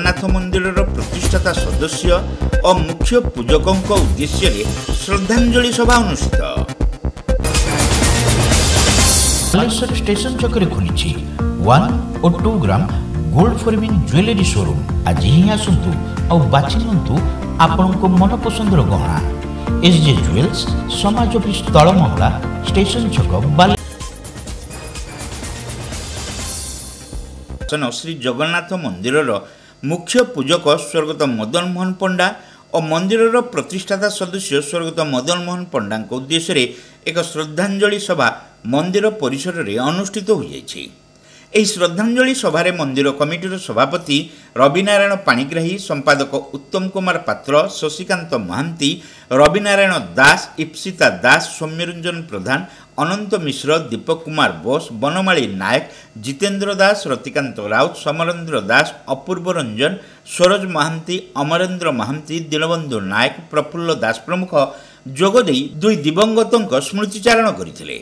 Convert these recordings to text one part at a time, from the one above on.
जगन्नाथ मंदिर प्रतिष्ठाता सदस्य और मुख्य पूजकों उद्देश्य श्रद्धांजलि सभा अनुष्ठित। बालेश्वर स्टेशन चक्कर खुली 1 और 2 ग्राम गोल्ड फॉरमिन ज्वेलरी शोरूम। आज ही आसतु और बाछि नियंतु आपनको मन पसंदर गहना। एसजे ज्वेल्स समाज ऑफिस तलमंगला स्टेशन छक बाले। श्री जगन्नाथ मंदिर मुख्य पूजक स्वर्गत मदन मोहन पंडा और मंदिर प्रतिष्ठाता सदस्य स्वर्गत मदन मोहन पंडा उद्देश्य एक श्रद्धांजलि सभा मंदिर परिसर में अनुष्ठित हो जाइछि। एही श्रद्धांजलि सभा मंदिर कमिटीर सभापति रविनारायण पाणिग्राही, संपादक उत्तम कुमार पात्र, शशिकांत महांती, रविनारायण दास, इप्सिता दास, सौम्यरंजन प्रधान, अनंत मिश्र, दीपक कुमार बोस, बनमाली नायक, जितेंद्र दास, रतिकांत राउत, समरेंद्र दास, अपूर्व रंजन, सरोज महांती, अमरेंद्र महांती, दीनबंधु नायक, प्रफुल्ल दास प्रमुख जोगदेई दुई दिवंगतों स्मृतिचारण करथिले।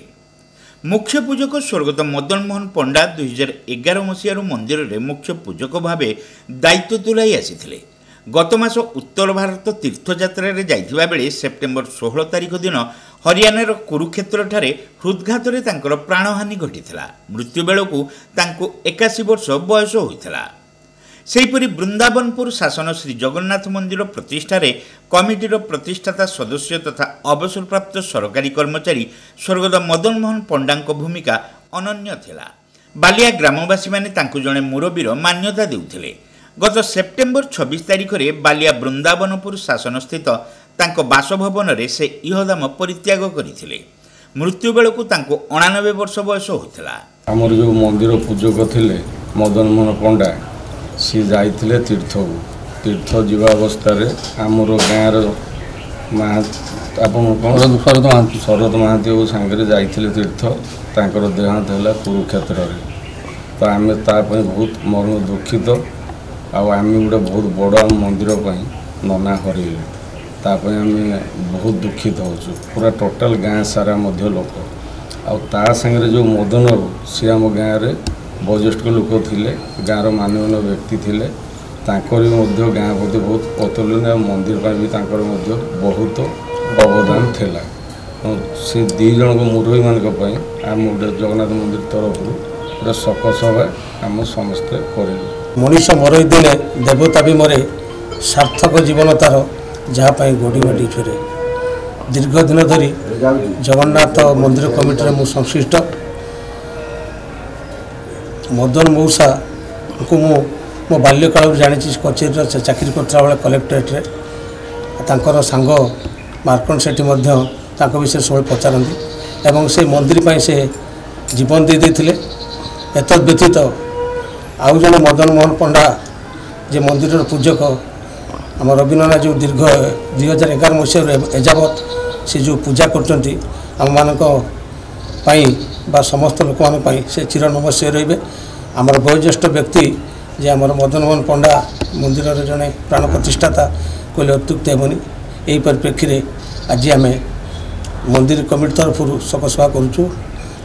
मुख्य पूजक स्वर्गत मदन मोहन पंडा 2011 मसीह मंदिर में मुख्य पूजक भाव दायित्व तुलाई आसी। गत मास उत्तर भारत तीर्थयात्रा जाइथिबा बेले सेप्टेम्बर 16 तारिख दिन हरियाणार कुरुक्षेत्र ठारे हृदघात प्राणहानि घटिथिला। मृत्यु बेलू 81 वर्ष बयस होइथिला। सेहीपरि वृंदावनपुर शासन श्री जगन्नाथ मंदिर प्रतिष्ठार कमिटीर प्रतिष्ठाता सदस्य तथा अवसरप्राप्त सरकारी कर्मचारी स्वर्गत मदन मोहन पंडा भूमिका अनन्य थिला। बालिया ग्रामवासी माने तांकु जणे मुरबीर मान्यता देउथिले। गत सेप्टेम्बर 26 तारिख में बालिया वृंदावनपुर शासन स्थित तांको बासभवन रे से इहदाम परित्याग करथिले। मृत्यु बेलू 89 वर्ष बयस होइथिला। हमर जो मंदिर पूजक थिले मदन मोहन पंडा सी जाइथिले तीर्थ जीवा अवस्था आमर गाँव शरद महांती सांगे जाइथिले तीर्थ तांकर देहांत है कुरुक्षेत्र में। तो आम ताप बहुत मरण दुखित आम गोटे बहुत बड़ मंदिर नना हरइले ताप आम बहुत दुखित होचु। पूरा टोटाल गाँ सारा लोक आ सांगे जो मदन सी आम गाँव में वयोज्येष्ठ लोक थे गाँव मान्यमान व्यक्ति थे गाँ प्रति बहुत अतुलनीय मंदिर भी बहुत अवदान थिला। से दी जन मुरबी मान आम गोटे जगन्नाथ मंदिर तरफ गोटे शोक सभा आम समस्ते कर मनीष मरई देले देवता भी मरे सार्थक जीवन तार जहाँपाई गोड़ी माटी छुरे। दीर्घ दिन धरी जगन्नाथ मंदिर कमिटी मु संश्लिष्ट मदन मौसा को मो बाल्यकाल जानी कचेरी चाकरी करता बेले कलेक्टरेट तांकर सांग मार्कंड सेठी विषय सब पचारती एवं से मंदिर पर से जीवन दे देथिले। एतद व्यतीत आउ जन मदन मोहन पंडा जे मंदिर पूजक आम रविनाना जो दीर्घ 2011 मसीह एजावत से जो पूजा करचंती आम मानक बा समस्त लोक मान से चिर नमस्या रे। आमर वयोज्येष्ठ व्यक्ति जे आमर मदन मोहन पंडा मंदिर जड़े प्राण प्रतिष्ठाता कहले अत्युक्त हेनी। यही परिप्रेक्षी में आज आम मंदिर कमिटी तरफ शोक सभा करुचु।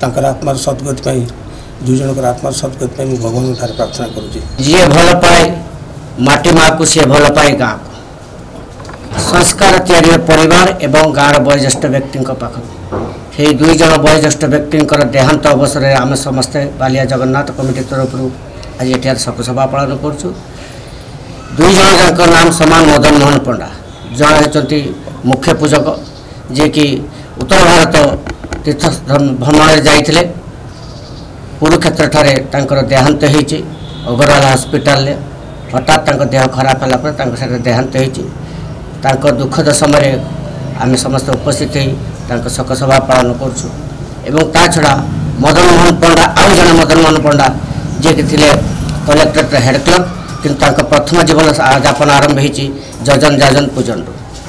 आत्मार सद्गति दुई जनकर आत्मार सद्गति भगवान ठारे प्रार्थना करुचे। जी भल पाए माटी माँ को सी भल पाए गाँ संस्कार तैयारी परिवार एवं गाँव वयोज्येष्ठ व्यक्ति पाख से दुई जन वयोज्येष्ठ व्यक्ति देहांत अवसर में आम समस्ते बालिया जगन्नाथ कमिटी तरफ आज ये शोक सभा पालन करुँ। दुई जन नाम समान मदन मोहन पंडा जड़े होती मुख्य पूजक जे कि उत्तर भारत तीर्थ भ्रमण जाइथिले कुरुक्षेत्र ठारे तांकर देहांत होइछि। अगरवाला हॉस्पिटल हठात देह खराब है देहांत होइछि। दुखद समय आम समस्त उपस्थित हो शोक सभा पालन करुँ। एवं ता छड़ा मदन मोहन पंडा आउ जन मदन मोहन पंडा जे कि थिले कलेक्टरेट हेड क्लर्क किंतु प्रथम जीवन यापन आरंभ होती जजन जाजन पूजन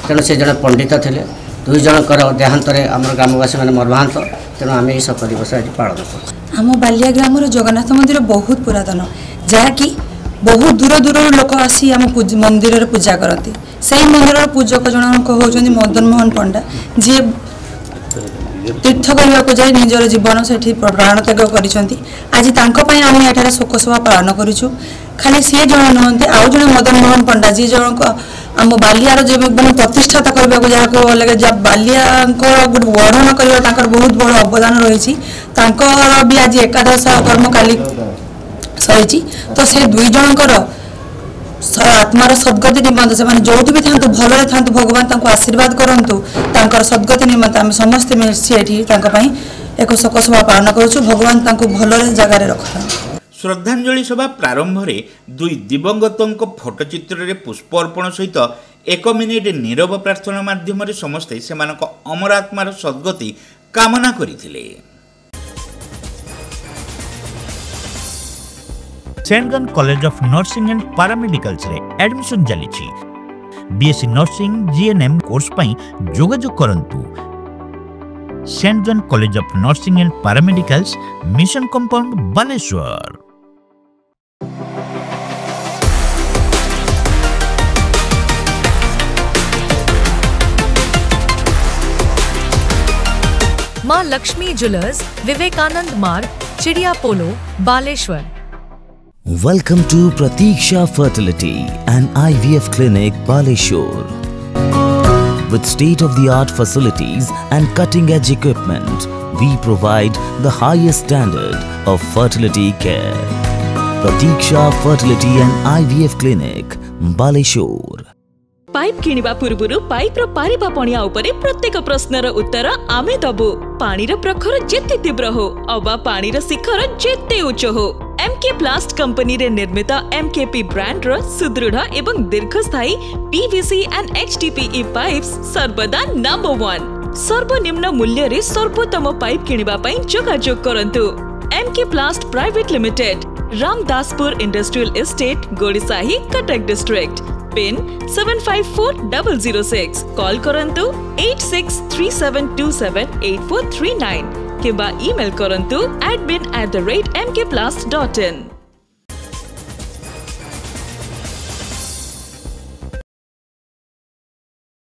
तेणु से जड़े पंडित थे। दुई जनकर देहांत आम ग्रामवासी मैंने मर्माहत तेणु आम यही शोक दिवस आज पालन कर। आम बालिया ग्राम जगन्नाथ मंदिर बहुत पुरातन जहाँकि बहुत दूर दूर लोक आसी आम मंदिर पूजा करती। से मंदिर पूजक जनक होती मदन मोहन पंडा जी तीर्थ करने को जाए निजर जीवन से प्राण त्याग करिसेंती आज तांको पई आम एठारे शोकसभा पालन करूछु खाली सी जन नुहंती आउ जन मदन मोहन पंडा जी जन आम बालियार जो मैंने प्रतिष्ठाता करने को जहाँ लगे जब बालिया गोटे वर्णन कर बहुत बड़ अवदान रही भी आज एकादश कर्म काली सही तो से दुई जनकर आत्मार सद्गति निमंत से जो भी था भल था भगवान आशीर्वाद करूँ सद्गति निमंत आम समस्ते मिसी एक शोकसभा पालन करूँ भगवान भल जगार रखता। श्रद्धांजलि सभा प्रारंभ में दुई दिवंगतों फोटोचित्र पुष्प अर्पण सहित 1 मिनिट नीरव प्रार्थना माध्यम समस्ते सेमानक अमर आत्मार सद्गति कामना करथिले। Saint John college of nursing and paramedicals रे एडमिशन चली बीएससी नर्सिंग जीएनएम कोर्स पई जोगाजोग करंतु। Saint John college of nursing and paramedicals mission compound Baleshwar. Maa Lakshmi jewellers, Vivekananda Marg, Chidiya Polo, Baleshwar. Welcome to Pratiksha Fertility and IVF Clinic, Baleshwar. With state-of-the-art facilities and cutting-edge equipment, we provide the highest standard of fertility care. Pratiksha Fertility and IVF Clinic, Baleshwar. Pipe किनिबा पूर्वरु pipe रो पारिबा पणिया उपरे प्रत्येक प्रश्नर उत्तर आमे दबु। पानी रो प्रखर जेते तीव्र हो अबा पानी रो शिखर जेते उच्च हो एमके प्लास्ट कंपनी रे निर्मित एमकेपी ब्रांड रो सुदृढ़ एवं दीर्घस्थायी पीवीसी एंड एचडीपीई पाइप्स सर्वदा नंबर 1। सर्वनिम्न मूल्य रे सर्वोत्तम पाइप किनिबा पई जोगाजोग करंतु। MK plast private limited, Ramdaspur industrial estate, Gorisahi, Cuttack district. Pin 754006। Call करंतु 8637278439 किबा ईमेल करंतु admin@mkplast.in।